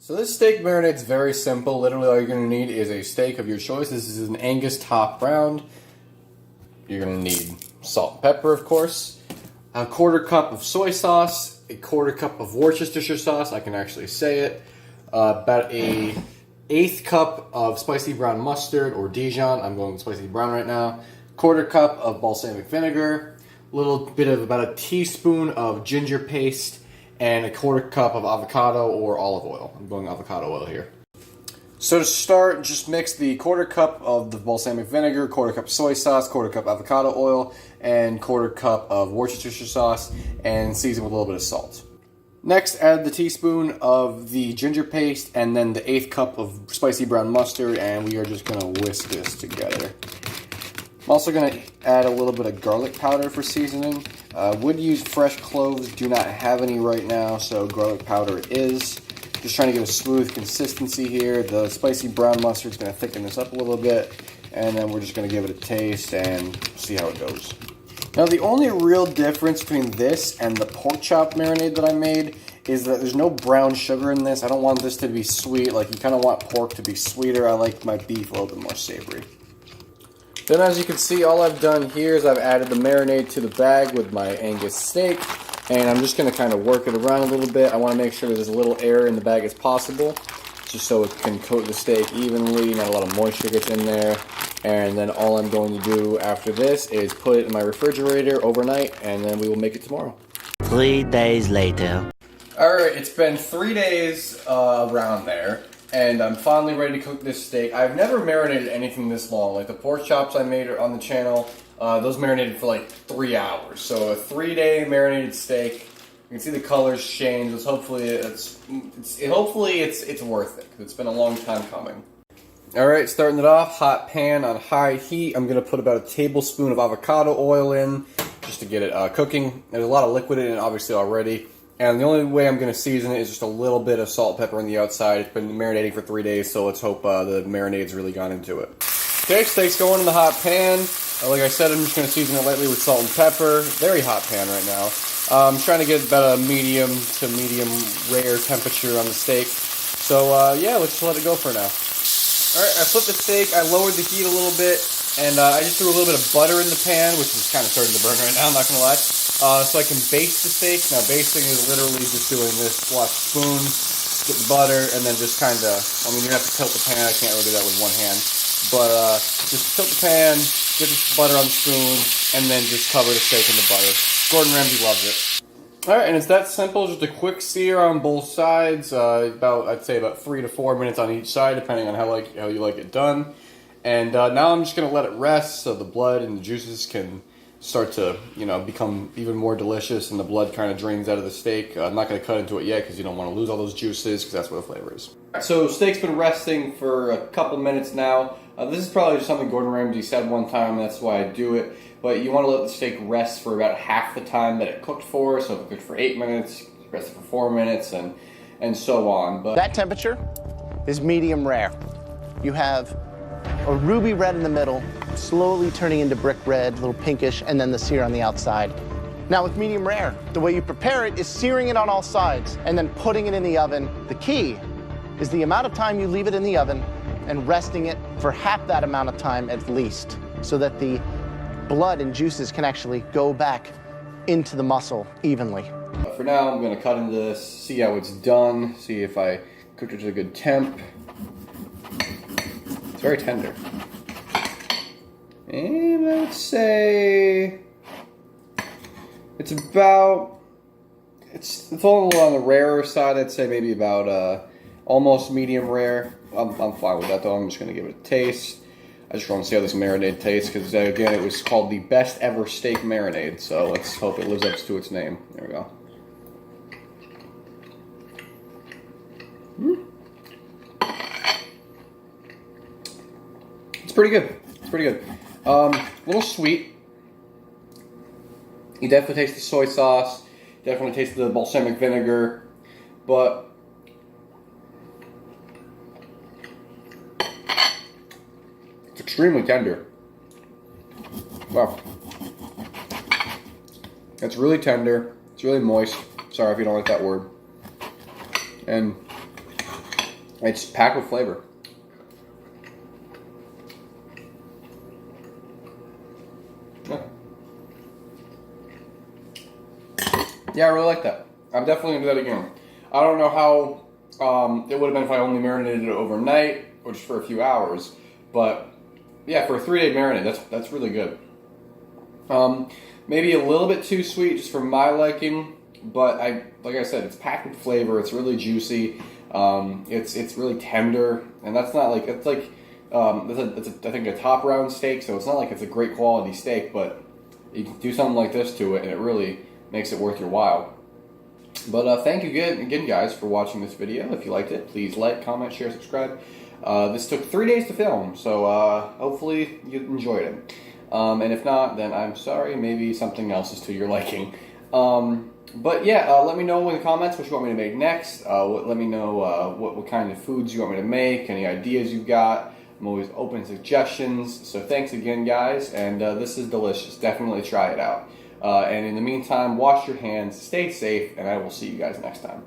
So this steak marinade is very simple. Literally all you're going to need is a steak of your choice. This is an Angus top round. You're going to need salt and pepper, of course. A quarter cup of soy sauce. A quarter cup of Worcestershire sauce. I can actually say it. About a eighth cup of spicy brown mustard or Dijon. I'm going with spicy brown right now. Quarter cup of balsamic vinegar. A little bit of about a teaspoon of ginger paste. And a quarter cup of avocado or olive oil. I'm going avocado oil here. So to start, just mix the quarter cup of the balsamic vinegar, quarter cup soy sauce, quarter cup avocado oil, and quarter cup of Worcestershire sauce, and season with a little bit of salt. Next, add the teaspoon of the ginger paste, and then the eighth cup of spicy brown mustard, and we are just gonna whisk this together. I'm also going to add a little bit of garlic powder for seasoning. Would use fresh cloves, do not have any right now, so garlic powder it is. Just trying to get a smooth consistency here. The spicy brown mustard is going to thicken this up a little bit, and then we're just going to give it a taste and see how it goes. Now the only real difference between this and the pork chop marinade that I made is that there's no brown sugar in this. I don't want this to be sweet, like you kind of want pork to be sweeter. I like my beef a little bit more savory. Then as you can see, all I've done here is I've added the marinade to the bag with my Angus steak, and I'm just going to kind of work it around a little bit. I want to make sure there's as little air in the bag as possible, just so it can coat the steak evenly, not a lot of moisture gets in there. And then all I'm going to do after this is put it in my refrigerator overnight, and then we will make it tomorrow. 3 days later. Alright, it's been 3 days around there. And I'm finally ready to cook this steak. I've never marinated anything this long. Like the pork chops I made on the channel, those marinated for like 3 hours. So a 3-day marinated steak. You can see the colors change. Hopefully it's worth it. It's been a long time coming. Alright, starting it off, hot pan on high heat. I'm going to put about a tablespoon of avocado oil in just to get it cooking. There's a lot of liquid in it obviously already. And the only way I'm going to season it is just a little bit of salt and pepper on the outside. It's been marinating for 3 days, so let's hope the marinade's really gone into it. Okay, steak's going in the hot pan. Like I said, I'm just going to season it lightly with salt and pepper. Very hot pan right now. I'm trying to get about a medium to medium rare temperature on the steak. So yeah, let's just let it go for now. Alright, I flipped the steak. I lowered the heat a little bit. And I just threw a little bit of butter in the pan, which is kind of starting to burn right now, I'm not going to lie. So I can baste the steak. Now basting is literally just doing this, watch spoon, get the butter, and then just kind of, I mean, you have to tilt the pan. I can't really do that with one hand. But just tilt the pan, get the butter on the spoon, and then just cover the steak in the butter. Gordon Ramsay loves it. Alright, and it's that simple, just a quick sear on both sides. I'd say about 3 to 4 minutes on each side, depending on how you like it done. And now I'm just going to let it rest so the blood and the juices can start to, become even more delicious and the blood kind of drains out of the steak. I'm not going to cut into it yet because you don't want to lose all those juices because that's where the flavor is. So steak's been resting for a couple minutes now. This is probably just something Gordon Ramsay said one time, that's why I do it. But you want to let the steak rest for about half the time that it cooked for. So if it cooked for 8 minutes, rest it for 4 minutes, and so on. But that temperature is medium rare. You have a ruby red in the middle, slowly turning into brick red, a little pinkish, and then the sear on the outside. Now with medium rare, the way you prepare it is searing it on all sides and then putting it in the oven. The key is the amount of time you leave it in the oven and resting it for half that amount of time at least, so that the blood and juices can actually go back into the muscle evenly. For now, I'm going to cut into this, see how it's done, see if I cooked it to a good temp. It's very tender. And I would say it's only a little on the rarer side. I'd say maybe about almost medium rare. I'm fine with that though. I'm just going to give it a taste. I just want to see how this marinade tastes because again, it was called the best ever steak marinade. So let's hope it lives up to its name. There we go. It's pretty good. It's pretty good. A little sweet. You definitely taste the soy sauce. Definitely taste the balsamic vinegar. But it's extremely tender. Wow. It's really tender. It's really moist. Sorry if you don't like that word. And It's packed with flavor. Yeah, I really like that. I'm definitely going to do that again. I don't know how it would have been if I only marinated it overnight or just for a few hours. But yeah, for a 3-day marinade, that's really good. Maybe a little bit too sweet just for my liking. But like I said, it's packed with flavor. It's really juicy. It's really tender. And that's not like, it's like, I think a top round steak. So it's not like it's a great quality steak. But you can do something like this to it and it really makes it worth your while. But thank you again, guys, for watching this video. If you liked it, please like, comment, share, subscribe. This took 3 days to film, so hopefully you enjoyed it. And if not, then I'm sorry. Maybe something else is to your liking. But yeah, let me know in the comments what you want me to make next. Let me know what kind of foods you want me to make, any ideas you've got. I'm always open to suggestions. So thanks again, guys, and this is delicious. Definitely try it out. And in the meantime, wash your hands, stay safe, and I will see you guys next time.